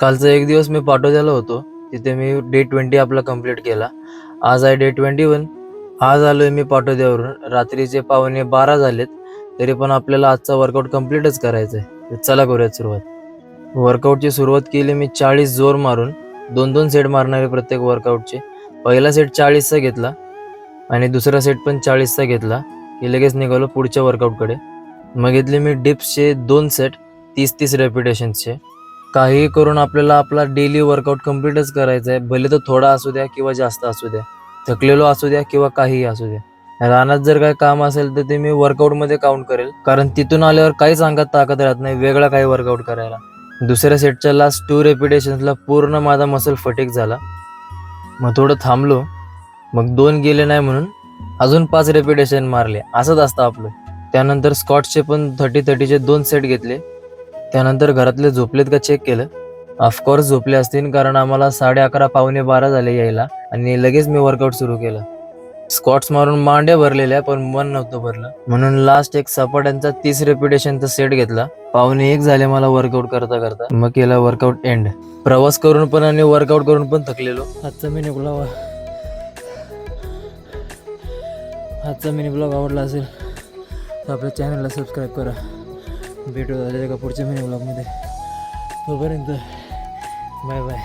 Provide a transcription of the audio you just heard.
कालचा एक दिवस मी पाटोद्याला होतो. तिथे मी डे 20 आपला कंप्लीट केला. आज आहे डे 21. आज आलोय मी पाटोद्यावरून. रात्रीचे 11:15 झालेत, तरी पण आपल्याला आजचा वर्कआउट कम्प्लीटच करायचा आहे. तर चला करूयात सुरुवात. वर्कआउटची सुरुवात केली मी 40 जोर मारून. 2-2 सेट मारणारे प्रत्येक वर्कआउटचे. पहिला सेट 40चा घेतला आणि दुसरा सेट पण 40चा घेतला की लगेच निघालो पुढच्या वर्कआउटकडे. मग घेतले मी डिप्सचे 2 सेट 30-30 रेपिटेशन्सचे. काहीही करून आपल्याला आपला डेली वर्कआउट कम्प्लीटच करायचा आहे. भले तो थोडा असू द्या किंवा जास्त असू द्या, थकलेलो असू द्या किंवा काहीही असू द्या. रानात जर काही काम असेल तर ते मी वर्कआउटमध्ये काउंट करेल, कारण तिथून आल्यावर काहीच अंगात ताकद राहत नाही वेगळा काही वर्कआउट करायला. दुसऱ्या सेटच्या लास्ट 2 रेपिटेशन्सला पूर्ण माझा मसल फटीक झाला. मग थोडं थांबलो. मग 2 गेले नाही म्हणून अजून 5 रेपिटेशन मारले. असंच असतं आपलं. त्यानंतर स्कॉट्सचे पण 30-30चे 2 सेट घेतले. त्यानंतर घरातले झोपलेत का चेक केलं. ऑफकोर्स झोपले असतील, कारण आम्हाला 11:30 11:45 झाले यायला आणि लगेच मी वर्कआउट सुरू केलं. स्क्वॉट्स मारून मांड्या भरलेल्या पण मन नव्हतं भरलं, म्हणून लास्ट एक सपाट्यांचा 30 रेपिटेशनचा सेट घेतला. 12:45 झाले मला वर्कआउट करता करता. मग केला वर्कआउट एंड. प्रवास करून पण आणि वर्कआउट करून पण थकलेलो. आजचा मिनी ब्लॉग आवडला असेल तर आपल्या चॅनलला सबस्क्राईब करा. भेटू झालेल्या का पुढच्या मिनी ब्लॉगमध्ये. तोपर्यंत बाय बाय.